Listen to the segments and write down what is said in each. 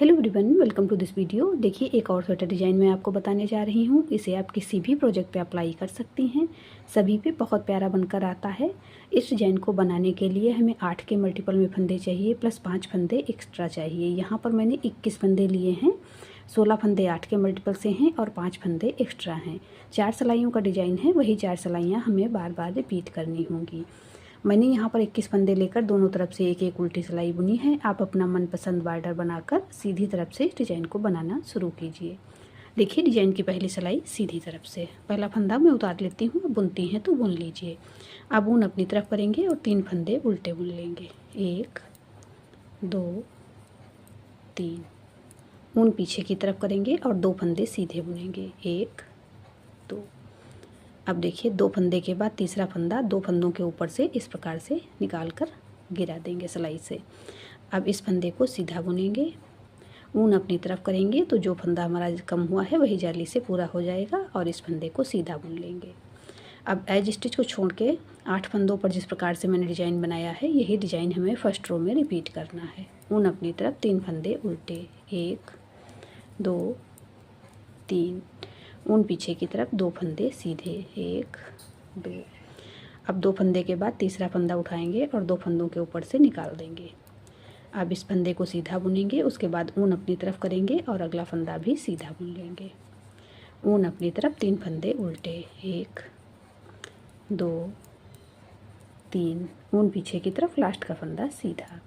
Hello everyone, welcome to this video. देखिए, एक और स्वेटर डिज़ाइन मैं आपको बताने जा रही हूँ। इसे आप किसी भी प्रोजेक्ट पे अप्लाई कर सकती हैं। सभी पे बहुत प्यारा बनकर आता है। इस डिज़ाइन को बनाने के लिए हमें 8 के मल्टीपल में फंदे चाहिए प्लस 5 फंदे एक्स्ट्रा चाहिए। यहाँ पर मैंने 21 फंदे लिए हैं। 16 फंदे 8 के मल्टीपल से हैं और 5 फंदे एक्स्ट्रा हैं। 4 सिलाइयों का डिज़ाइन है, वही 4 सिलाइयाँ हमें बार बार रिपीट करनी होंगी। मैंने यहाँ पर 21 फंदे लेकर दोनों तरफ से एक एक उल्टी सिलाई बुनी है। आप अपना मनपसंद बॉर्डर बनाकर सीधी तरफ से इस डिज़ाइन को बनाना शुरू कीजिए। देखिए, डिज़ाइन की पहली सिलाई सीधी तरफ से, पहला फंदा मैं उतार लेती हूँ। बुनती हैं तो बुन लीजिए। अब ऊन अपनी तरफ करेंगे और 3 फंदे उल्टे बुन लेंगे। 1 2 3। ऊन पीछे की तरफ करेंगे और 2 फंदे सीधे बुनेंगे। 1 2। अब देखिए, 2 फंदे के बाद तीसरा फंदा 2 फंदों के ऊपर से इस प्रकार से निकाल कर गिरा देंगे सिलाई से। अब इस फंदे को सीधा बुनेंगे। ऊन अपनी तरफ करेंगे तो जो फंदा हमारा कम हुआ है वही जाली से पूरा हो जाएगा और इस फंदे को सीधा बुन लेंगे। अब एज स्टिच को छोड़ के 8 फंदों पर जिस प्रकार से मैंने डिज़ाइन बनाया है, यही डिज़ाइन हमें फर्स्ट रो में रिपीट करना है। ऊन अपनी तरफ 3 फंदे उल्टे। 1 2 3। ऊन पीछे की तरफ 2 फंदे सीधे। 1 2। अब 2 फंदे के बाद तीसरा फंदा उठाएंगे और 2 फंदों के ऊपर से निकाल देंगे। अब इस फंदे को सीधा बुनेंगे। उसके बाद ऊन अपनी तरफ करेंगे और अगला फंदा भी सीधा बुन लेंगे। ऊन अपनी तरफ 3 फंदे उल्टे। 1 2 3। ऊन पीछे की तरफ लास्ट का फंदा सीधा।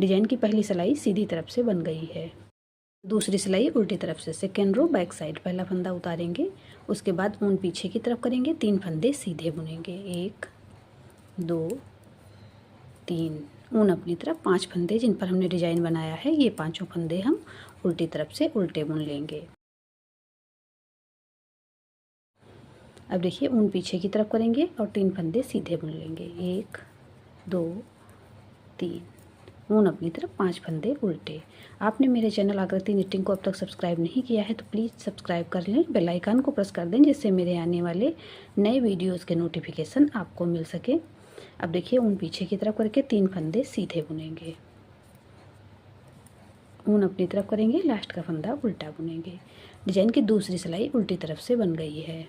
डिजाइन की पहली सिलाई सीधी तरफ से बन गई है। दूसरी सिलाई उल्टी तरफ से, सेकेंड रो बैक साइड। पहला फंदा उतारेंगे, उसके बाद ऊन पीछे की तरफ करेंगे, 3 फंदे सीधे बुनेंगे। 1 2 3। ऊन अपनी तरफ 5 फंदे जिन पर हमने डिजाइन बनाया है, ये पांचों फंदे हम उल्टी तरफ से उल्टे बुन लेंगे। अब देखिए, ऊन पीछे की तरफ करेंगे और 3 फंदे सीधे बुन लेंगे। 1 2 3। ऊन अपनी तरफ 5 फंदे उल्टे। आपने मेरे चैनल आकृति निटिंग को अब तक सब्सक्राइब नहीं किया है तो प्लीज़ सब्सक्राइब कर लें, बेल आइकन को प्रेस कर दें, जिससे मेरे आने वाले नए वीडियोस के नोटिफिकेशन आपको मिल सके। अब देखिए, ऊन पीछे की तरफ करके 3 फंदे सीधे बुनेंगे। ऊन अपनी तरफ करेंगे, लास्ट का फंदा उल्टा बुनेंगे। डिजाइन की दूसरी सिलाई उल्टी तरफ से बन गई है।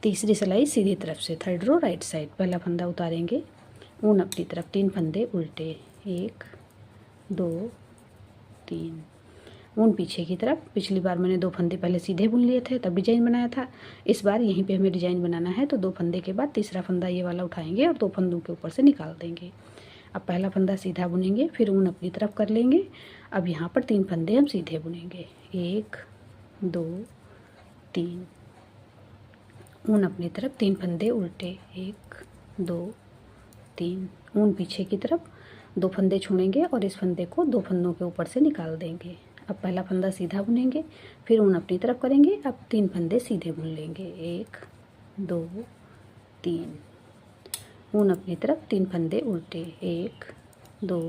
तीसरी सिलाई सीधी तरफ से, थर्ड रो राइट साइड। पहला फंदा उतारेंगे, ऊन अपनी तरफ 3 फंदे उल्टे। 1 2 3। ऊन पीछे की तरफ। पिछली बार मैंने 2 फंदे पहले सीधे बुन लिए थे, तब डिजाइन बनाया था। इस बार यहीं पे हमें डिजाइन बनाना है, तो 2 फंदे के बाद तीसरा फंदा ये वाला उठाएंगे और 2 फंदों के ऊपर से निकाल देंगे। अब पहला फंदा सीधा बुनेंगे, फिर ऊन अपनी तरफ कर लेंगे। अब यहाँ पर 3 फंदे हम सीधे बुनेंगे। 1 2 3। ऊन अपनी तरफ 3 फंदे उल्टे। 1 2 3। ऊन पीछे की तरफ, 2 फंदे छोड़ेंगे और इस फंदे को 2 फंदों के ऊपर से निकाल देंगे। अब पहला फंदा सीधा बुनेंगे, फिर ऊन अपनी तरफ करेंगे। अब 3 फंदे सीधे बुन लेंगे। 1 2 3। ऊन अपनी तरफ 3 फंदे उल्टे। 1 2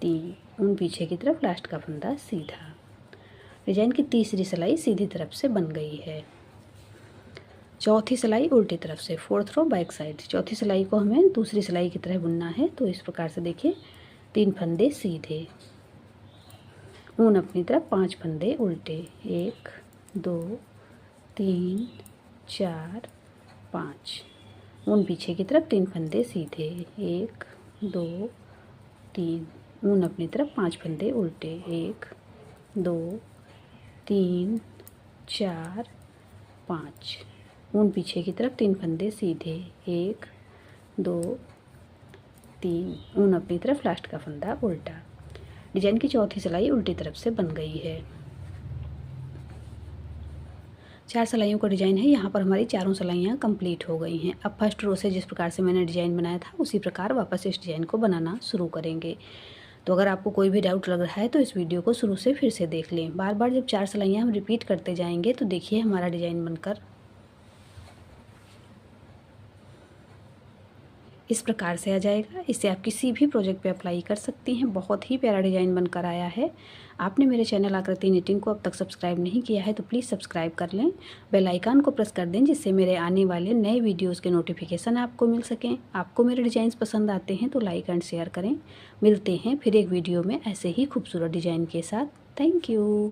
3। ऊन पीछे की तरफ, लास्ट का फंदा सीधा। डिजाइन की तीसरी सिलाई सीधी तरफ से बन गई है। चौथी सिलाई उल्टी तरफ से, फोर्थ रो बैक साइड। चौथी सिलाई को हमें दूसरी सिलाई की तरह बुनना है, तो इस प्रकार से देखिए, 3 फंदे सीधे। ऊन अपनी तरफ 5 फंदे उल्टे। 1 2 3 4 5। ऊन पीछे की तरफ 3 फंदे सीधे। 1 2 3। ऊन अपनी तरफ 5 फंदे उल्टे। 1 2 3 4 5। ऊन पीछे की तरफ 3 फंदे सीधे। 1 2 3। ऊन अपनी तरफ, लास्ट का फंदा उल्टा। डिजाइन की चौथी सिलाई उल्टी तरफ से बन गई है। 4 सिलाइयों का डिजाइन है। यहाँ पर हमारी चारों सिलाइयाँ कंप्लीट हो गई हैं। अब फर्स्ट रो से जिस प्रकार से मैंने डिजाइन बनाया था, उसी प्रकार वापस इस डिजाइन को बनाना शुरू करेंगे। तो अगर आपको कोई भी डाउट लग रहा है तो इस वीडियो को शुरू से फिर से देख लें। बार बार जब 4 सिलाइयाँ हम रिपीट करते जाएंगे तो देखिए, हमारा डिजाइन बनकर इस प्रकार से आ जाएगा। इसे आप किसी भी प्रोजेक्ट पे अप्लाई कर सकती हैं। बहुत ही प्यारा डिज़ाइन बनकर आया है। आपने मेरे चैनल आकृति निटिंग को अब तक सब्सक्राइब नहीं किया है तो प्लीज़ सब्सक्राइब कर लें। बेल आइकन को प्रेस कर दें जिससे मेरे आने वाले नए वीडियोज़ के नोटिफिकेशन आपको मिल सकें। आपको मेरे डिज़ाइंस पसंद आते हैं तो लाइक एंड शेयर करें। मिलते हैं फिर एक वीडियो में ऐसे ही खूबसूरत डिज़ाइन के साथ। Thank you.